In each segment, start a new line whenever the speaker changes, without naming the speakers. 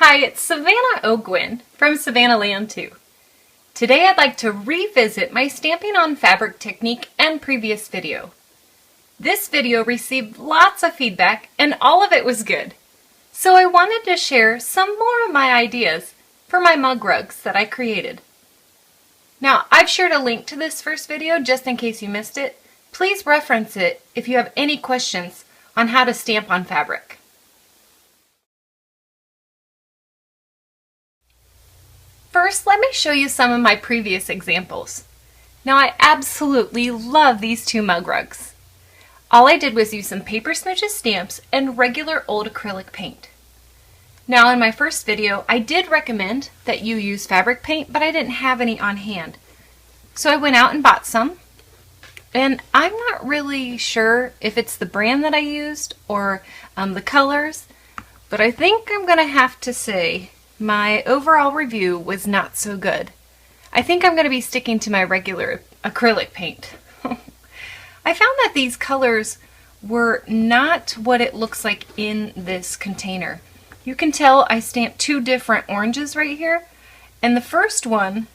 Hi, it's Savannah Ogwin from Savannah Land 2. Today I'd like to revisit my stamping on fabric technique and previous video. This video received lots of feedback and all of it was good. So I wanted to share some more of my ideas for my mug rugs that I created. Now I've shared a link to this first video just in case you missed it. Please reference it if you have any questions on how to stamp on fabric. First, let me show you some of my previous examples. Now I absolutely love these two mug rugs. All I did was use some paper Smooches stamps and regular old acrylic paint. Now in my first video, I did recommend that you use fabric paint, but I didn't have any on hand. So I went out and bought some. And I'm not really sure if it's the brand that I used or the colors, but I think I'm going to have to say my overall review was not so good. I think I'm going to be sticking to my regular acrylic paint. I found that these colors were not what it looks like in this container. You can tell I stamped two different oranges right here, and the first one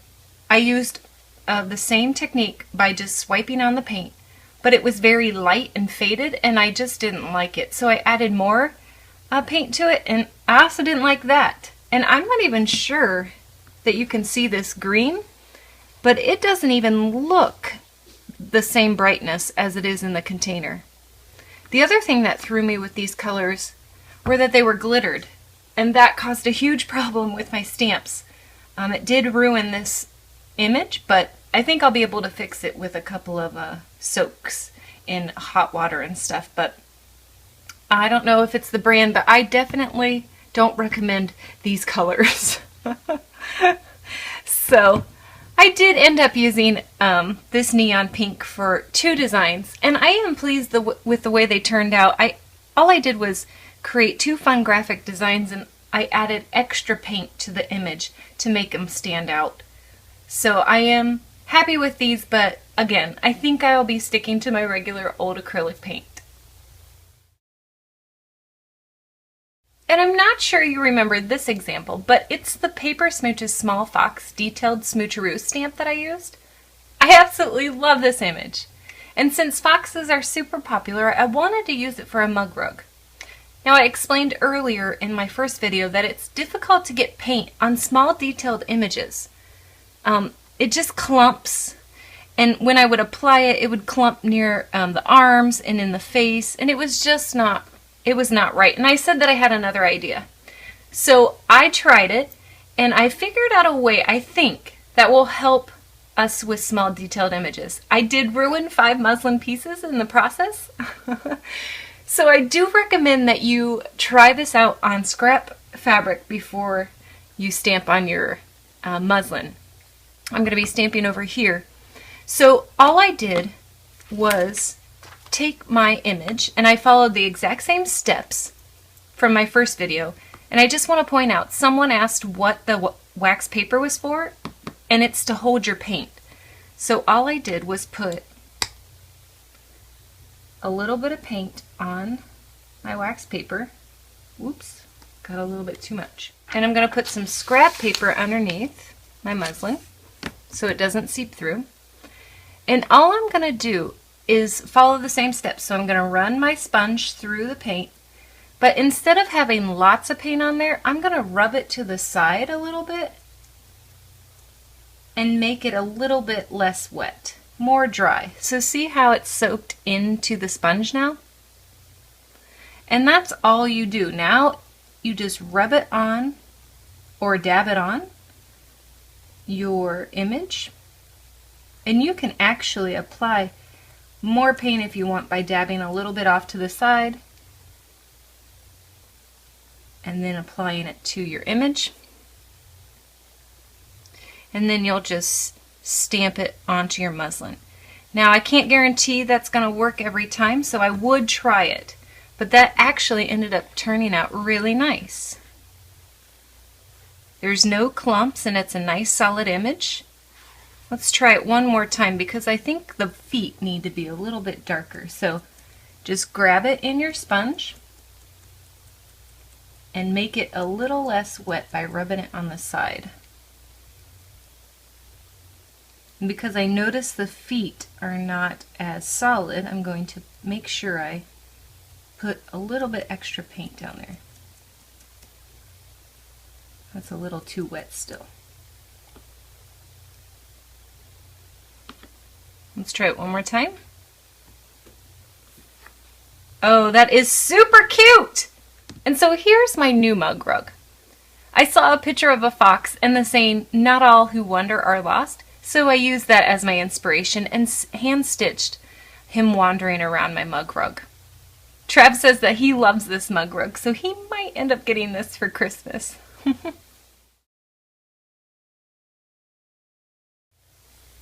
I used the same technique by just swiping on the paint, but it was very light and faded and I just didn't like it. So I added more paint to it, and I also didn't like that. And I'm not even sure that you can see this green, but it doesn't even look the same brightness as it is in the container. The other thing that threw me with these colors were that they were glittered, and that caused a huge problem with my stamps. It did ruin this image, but I think I'll be able to fix it with a couple of soaks in hot water and stuff. But I don't know if it's the brand, but I definitely don't recommend these colors. So I did end up using this neon pink for two designs, and I am pleased with the way they turned out. All I did was create two fun graphic designs, and I added extra paint to the image to make them stand out. So I am happy with these, but again, I think I'll be sticking to my regular old acrylic paint. And I'm not sure you remember this example, but it's the Paper Smooches Small Fox Detailed Smoocheroo stamp that I used. I absolutely love this image. And since foxes are super popular, I wanted to use it for a mug rug. Now I explained earlier in my first video that it's difficult to get paint on small detailed images. It just clumps, and when I would apply it, it would clump near the arms and in the face, and it was just not right. And I said that I had another idea. So I tried it, and I figured out a way, I think, that will help us with small detailed images. I did ruin 5 muslin pieces in the process. So I do recommend that you try this out on scrap fabric before you stamp on your muslin. I'm going to be stamping over here. So all I did was take my image, and I followed the exact same steps from my first video, and I just want to point out, someone asked what the wax paper was for, and it's to hold your paint. So all I did was put a little bit of paint on my wax paper. Whoops, got a little bit too much. And I'm going to put some scrap paper underneath my muslin so it doesn't seep through. And all I'm going to do is follow the same steps. So I'm going to run my sponge through the paint, but instead of having lots of paint on there, I'm going to rub it to the side a little bit and make it a little bit less wet, more dry. So see how it's soaked into the sponge now? And that's all you do. Now you just rub it on or dab it on your image, and you can actually apply more paint if you want by dabbing a little bit off to the side and then applying it to your image, and then you'll just stamp it onto your muslin. Now I can't guarantee that's going to work every time, so I would try it, but that actually ended up turning out really nice. There's no clumps and it's a nice solid image. Let's try it one more time because I think the feet need to be a little bit darker. So just grab it in your sponge and make it a little less wet by rubbing it on the side. And because I notice the feet are not as solid, I'm going to make sure I put a little bit extra paint down there. That's a little too wet still. Let's try it one more time. Oh, that is super cute! And so here's my new mug rug. I saw a picture of a fox and the saying, "Not all who wander are lost," so I used that as my inspiration and hand-stitched him wandering around my mug rug. Trav says that he loves this mug rug, so he might end up getting this for Christmas.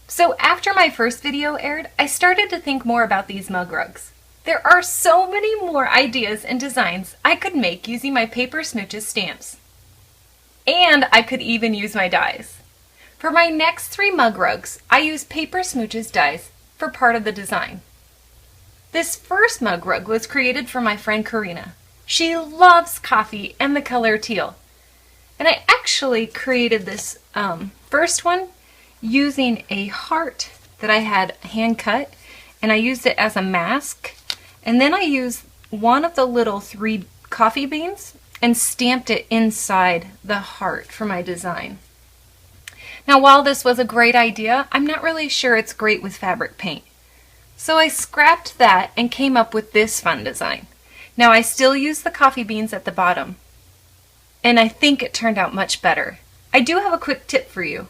So after my first video aired, I started to think more about these mug rugs. There are so many more ideas and designs I could make using my Paper Smooches stamps. And I could even use my dies. For my next 3 mug rugs, I used Paper Smooches dies for part of the design. This first mug rug was created for my friend Karina. She loves coffee and the color teal. And I actually created this first one using a heart that I had hand cut, and I used it as a mask. And then I used one of the little 3 coffee beans and stamped it inside the heart for my design. Now, while this was a great idea, I'm not really sure it's great with fabric paint. So I scrapped that and came up with this fun design. Now, I still use the coffee beans at the bottom, and I think it turned out much better. I do have a quick tip for you,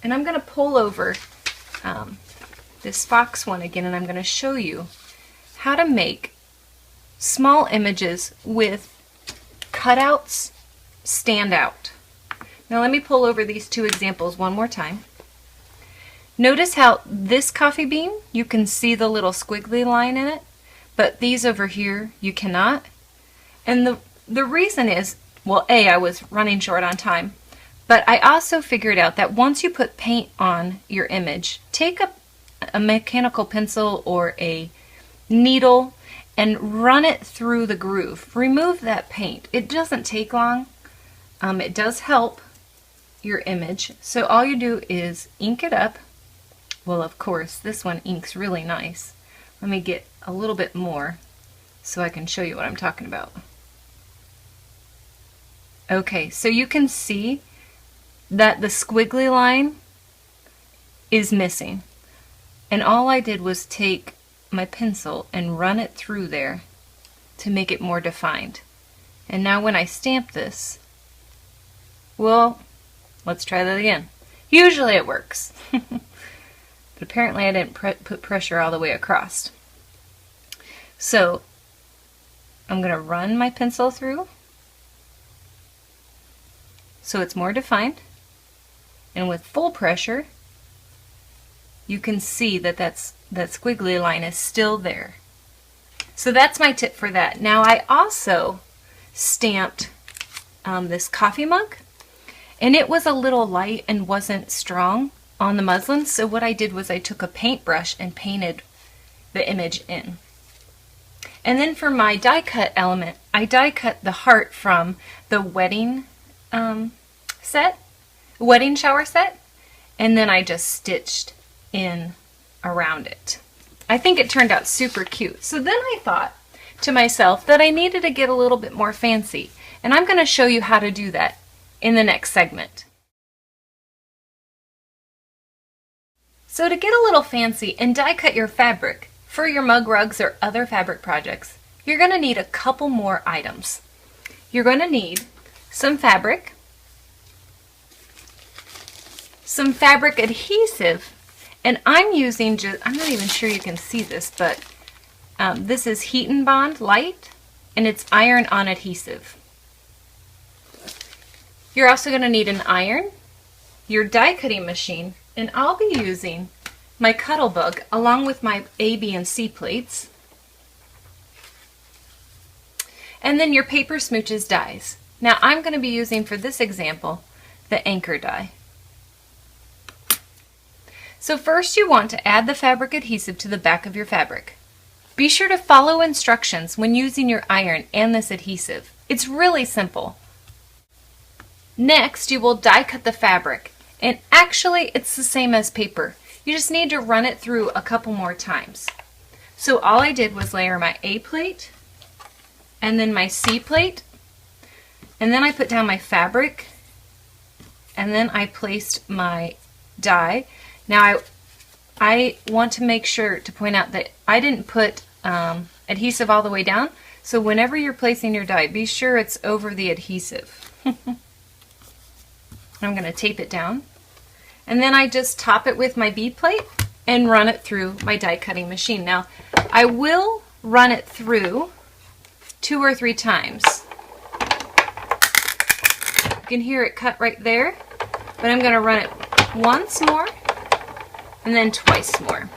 and I'm going to pull over this fox one again, and I'm going to show you how to make small images with cutouts stand out. Now let me pull over these 2 examples one more time. Notice how this coffee bean, you can see the little squiggly line in it, but these over here you cannot. And the reason is, well, A, I was running short on time, but I also figured out that once you put paint on your image, take a mechanical pencil or a needle and run it through the groove. Remove that paint. It doesn't take long. It does help your image. So all you do is ink it up. Well, of course, this one inks really nice. Let me get a little bit more so I can show you what I'm talking about. Okay, so you can see that the squiggly line is missing. And all I did was take my pencil and run it through there to make it more defined. And now when I stamp this, well, let's try that again. Usually it works. But apparently I didn't put pressure all the way across. So I'm going to run my pencil through so it's more defined. And with full pressure, you can see that that squiggly line is still there. So that's my tip for that. Now I also stamped this coffee mug, and it was a little light and wasn't strong on the muslin, so what I did was I took a paintbrush and painted the image in. And then for my die cut element, I die cut the heart from the wedding shower set, and then I just stitched in around it. I think it turned out super cute. So then I thought to myself that I needed to get a little bit more fancy, and I'm going to show you how to do that in the next segment. So to get a little fancy and die cut your fabric for your mug rugs or other fabric projects, you're going to need a couple more items. You're going to need some fabric adhesive, and I'm using I'm not even sure you can see this, but this is Heat and Bond Light, and it's iron-on adhesive. You're also going to need an iron, your die cutting machine, and I'll be using my Cuttlebug along with my A, B, and C plates, and then your Paper Smooches dies. Now I'm going to be using for this example the anchor die. So first you want to add the fabric adhesive to the back of your fabric. Be sure to follow instructions when using your iron and this adhesive. It's really simple. Next, you will die cut the fabric. And actually, it's the same as paper. You just need to run it through a couple more times. So all I did was layer my A plate, and then my C plate, and then I put down my fabric, and then I placed my die. Now I want to make sure to point out that I didn't put adhesive all the way down, so whenever you're placing your die, be sure it's over the adhesive. I'm going to tape it down, and then I just top it with my bead plate and run it through my die cutting machine. Now I will run it through 2 or 3 times. You can hear it cut right there, but I'm going to run it once more and then twice more.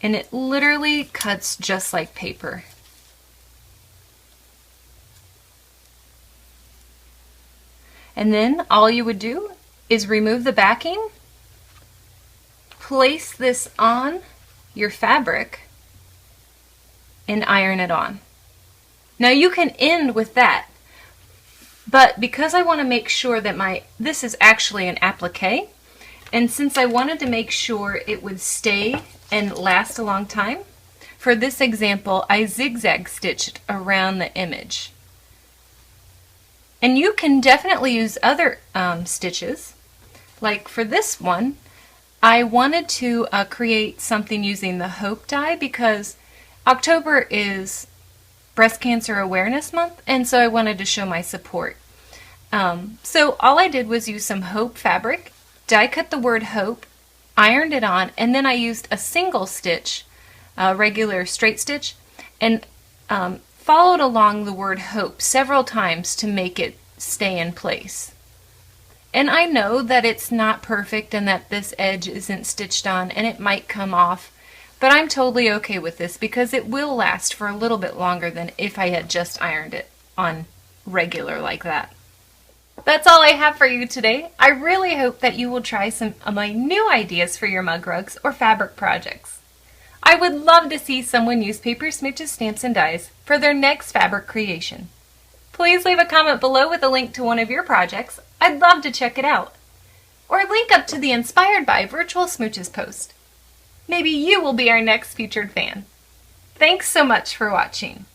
And it literally cuts just like paper. And then all you would do is remove the backing, place this on your fabric, and iron it on. Now you can end with that, but because I want to make sure that this is actually an applique, and since I wanted to make sure it would stay and last a long time, for this example I zigzag stitched around the image. And you can definitely use other stitches. Like for this one, I wanted to create something using the Hope die because October is Breast Cancer Awareness Month, and so I wanted to show my support. So all I did was use some Hope fabric, die cut the word Hope, ironed it on, and then I used a single stitch, a regular straight stitch, and followed along the word Hope several times to make it stay in place. And I know that it's not perfect and that this edge isn't stitched on and it might come off, but I'm totally okay with this because it will last for a little bit longer than if I had just ironed it on regular like that. That's all I have for you today. I really hope that you will try some of my new ideas for your mug rugs or fabric projects. I would love to see someone use paper smooches, stamps, and dies for their next fabric creation. Please leave a comment below with a link to one of your projects. I'd love to check it out. Or link up to the Inspired by Virtual Smooches post. Maybe you will be our next featured fan. Thanks so much for watching.